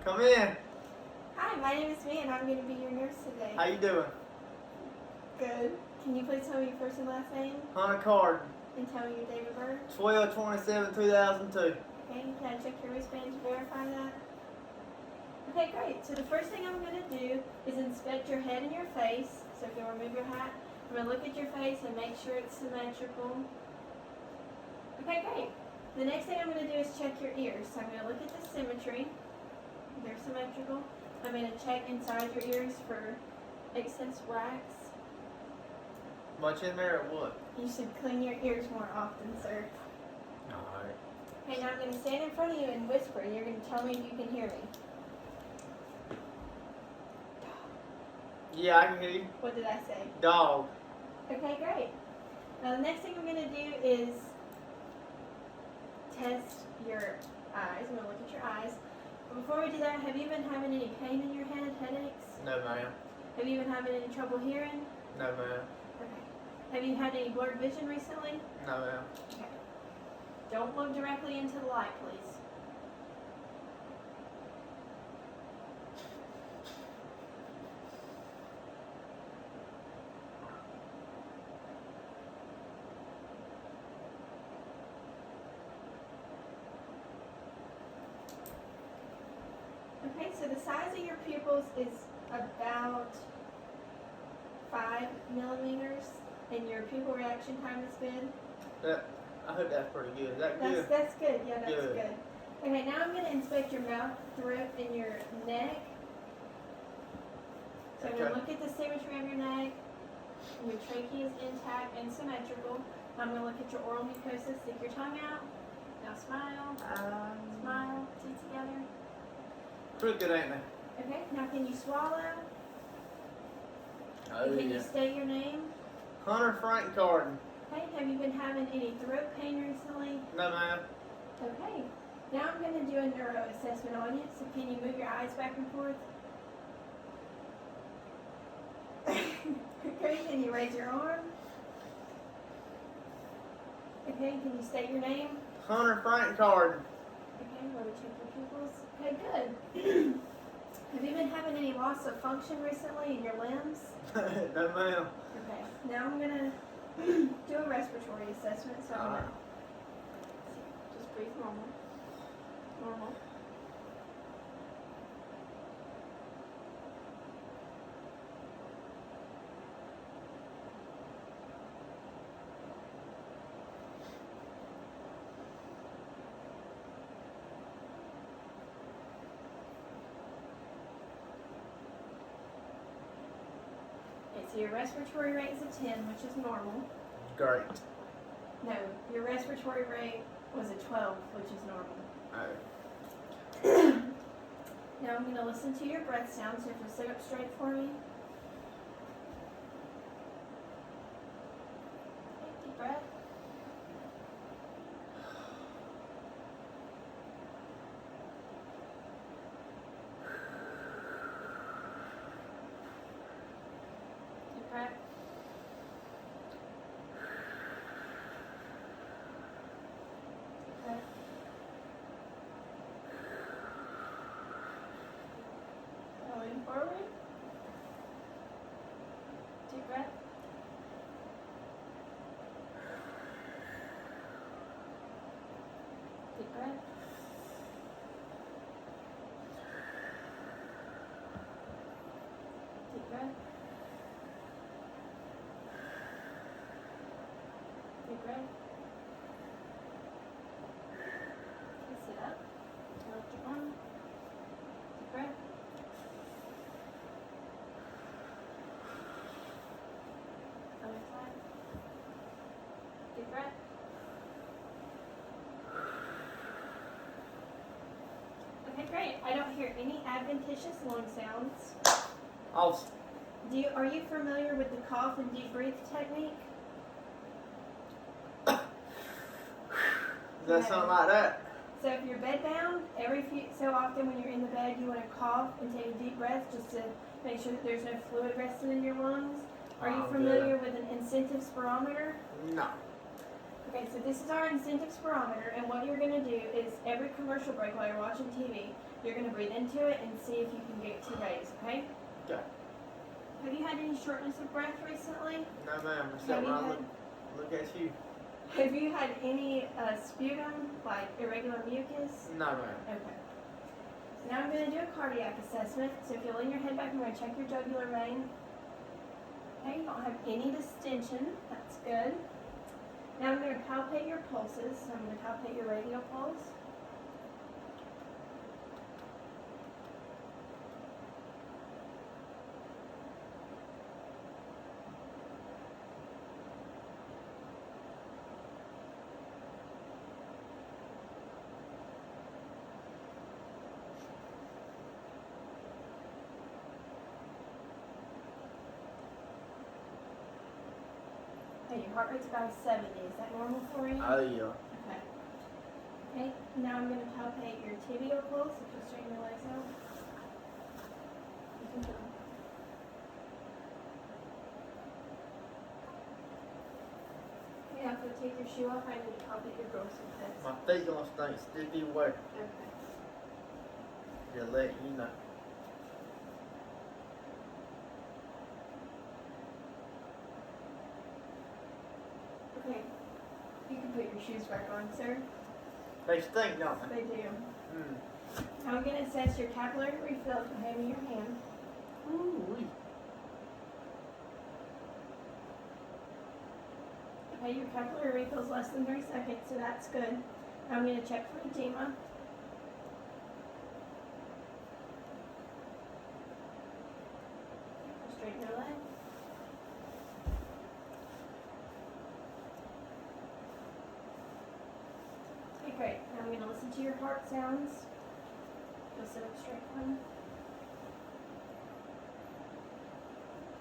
Come in. Hi, my name is Mia and I'm going to be your nurse today. How you doing? Good. Can you please tell me your first and last name Hunter Carden. and tell me your date of birth? 12/27/2002. Okay, can I check your wristband to verify that? Okay, great. So the first thing I'm going to do is inspect your head and your face. So if you'll remove your hat, I'm going to look at your face and make sure it's symmetrical. Okay, great. The next thing I'm going to do is check your ears. So I'm going to look at the symmetry. They're symmetrical. I'm going to check inside your ears for excess wax. Much in there or what? You should clean your ears more often, sir. Alright. Okay, now I'm going to stand in front of you and whisper, and you're going to tell me if you can hear me. Yeah, I can hear you. What did I say? Dog. Okay, great. Now the next thing I'm going to do is test your eyes. I'm going to look at your eyes. But before we do that, have you been having any pain in your head, headaches? No, ma'am. Have you been having any trouble hearing? No, ma'am. Okay. Have you had any blurred vision recently? No, ma'am. Okay. Don't look directly into the light, please. Okay, so the size of your pupils is about 5 millimeters, and your pupil reaction time is good. I hope that's pretty good. Is that good? That's good. Yeah, that's Good. good. Okay, now I'm going to inspect your mouth, throat, and your neck. So I'm going to Okay. look at the symmetry of your neck. Your trachea is intact and symmetrical. I'm going to look at your oral mucosa. Stick your tongue out. Now smile. Smile. Teeth together. Crooked, ain't they? Okay, now can you swallow? Oh, And can yeah. you state your name? Hunter Frank Carden. Okay, have you been having any throat pain recently? No, ma'am. Okay, now I'm going to do a neuro assessment on you, so can you move your eyes back and forth? Okay, can you raise your arm? Okay, can you state your name? Hunter Frank Carden. Okay, let me check your pupils. Okay, good. Have you been having any loss of function recently in your limbs? No, ma'am. Okay, now I'm going to do a respiratory assessment, so I'm going to just breathe normal. Normal. Okay, so your respiratory rate is a 10, which is normal. Great. No, your respiratory rate was a 12, which is normal. Oh. Now I'm going to listen to your breath sounds, so if you'll sit up straight for me. Take deep breath. Deep breath. Deep breath. Going forward. Deep breath. Deep breath. Deep breath. Deep breath. Okay, sit up. Lift your arm. Deep breath. Other side. Deep breath. Okay, great. I don't hear any adventitious lung sounds. Awesome. Are you familiar with the cough and deep breathe technique? Is that something like that? So if you're bedbound, every so often when you're in the bed, you want to cough and take a deep breath just to make sure that there's no fluid resting in your lungs. Are you familiar with an incentive spirometer? No. Okay, so this is our incentive spirometer, and what you're going to do is every commercial break while you're watching TV. You're going to breathe into it and see if you can get it to raise, okay? Okay. Have you had any shortness of breath recently? No, ma'am. Except Have when you I had- look at you. Have you had any sputum, like irregular mucus? No, ma'am. Okay. So now I'm going to do a cardiac assessment. So if you lean your head back, I'm going to check your jugular vein. Okay, you don't have any distension. That's good. Now I'm going to palpate your pulses. So I'm going to palpate your radial pulse. Okay, your heart rate's about 70. Is that normal for you? Oh, yeah. Okay. Okay, now I'm going to palpate your tibial pulse. If you'll straighten your legs out. You can go. Okay, after you take your shoe off, I need to palpate your dorsal test. My feet gonna stink sticky wet. Okay. To let you know. Okay. You can put your shoes back on, sir. They stink, don't they? They do. Mm. Now I'm going to assess your capillary refill if you have in your hand. Ooh-wee. Okay, your capillary refill is less than 3 seconds, so that's good. Now I'm going to check for edema. Straighten your leg. Okay, great. Now I'm going to listen to your heart sounds. You'll sit up straight one.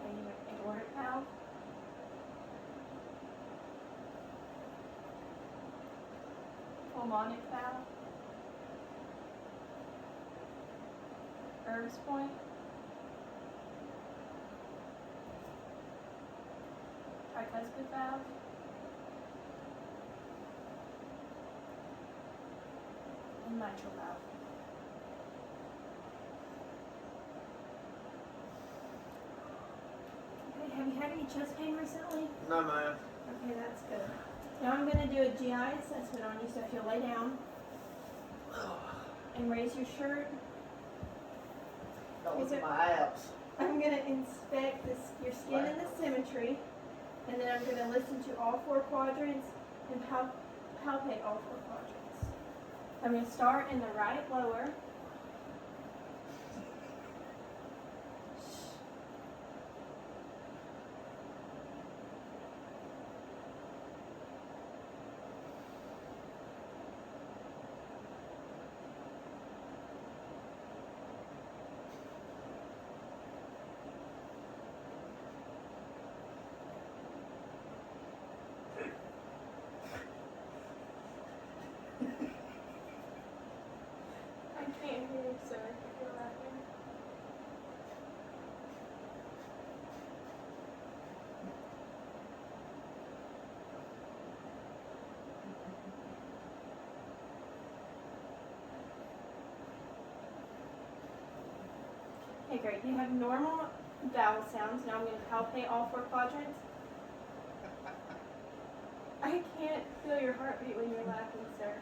Okay, your aortic valve. Pulmonic valve. Herb's point. Tricuspid valve. And mitral valve. Okay, have you had any chest pain recently? No, ma'am. Okay, that's good. Now I'm going to do a GI assessment on you, so if you'll lay down and raise your shirt, Don't look Is at it- my abs. I'm going to inspect your skin and the symmetry, and then I'm going to listen to all 4 quadrants and palpate all 4 quadrants. I'm going to start in the right lower. I can't hear you, sir. If you're laughing. Okay, great. You have normal vowel sounds. Now I'm going to palpate all 4 quadrants. I can't feel your heartbeat when you're laughing, sir.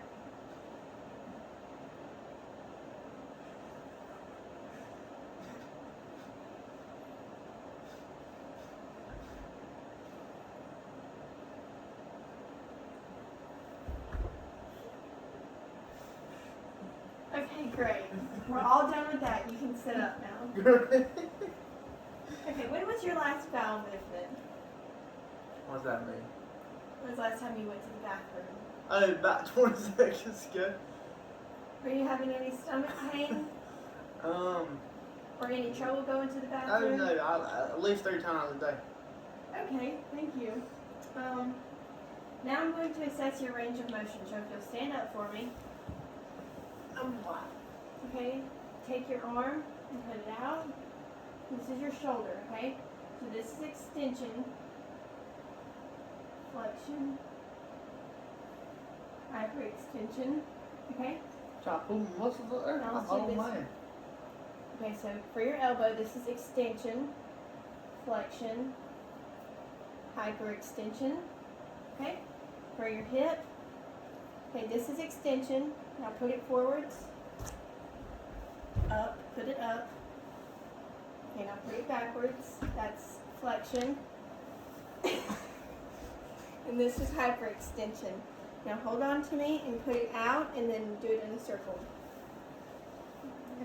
Okay, great. We're all done with that. You can sit up now. Okay, when was your last bowel movement? What's that mean? When was the last time you went to the bathroom? Oh, about 20 seconds ago. Were you having any stomach pain? Um, Or any trouble going to the oh bathroom? no, at least 3 times a day. Okay, thank you. Now I'm going to assess your range of motion. So if you'll stand up for me. Okay, take your arm and put it out. This is your shoulder, okay? So this is extension, flexion, hyperextension, okay? Try to pull my muscles up there. Now let's Oh do this. man. Okay, so for your elbow, this is extension, flexion, hyperextension. Okay, for your hip, okay, this is extension. Now put it forwards, up, put it up. Okay, now put it backwards. That's flexion. And this is hyperextension. Now hold on to me and put it out and then do it in a circle.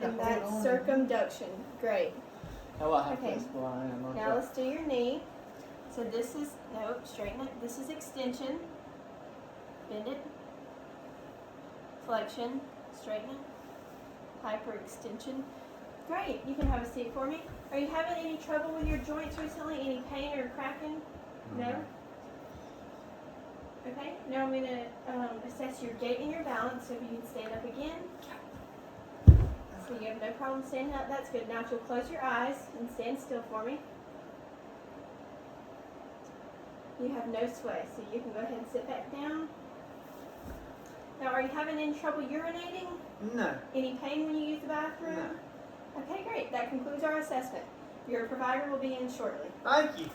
And that's circumduction. Great. How about half Okay. this where I am? Okay. Now let's do your knee. So this is, no, straighten it. This is extension. Bend it. Flexion. Straighten it. Hyperextension. Great. You can have a seat for me. Are you having any trouble with your joints recently? Any pain or cracking? No? Okay. Now I'm going to assess your gait and your balance. So if you can stand up again. So you have no problem standing up. That's good. Now if you'll close your eyes and stand still for me. You have no sway, so you can go ahead and sit back down. Now, are you having any trouble urinating? No. Any pain when you use the bathroom? No. Okay, great. That concludes our assessment. Your provider will be in shortly. Thank you.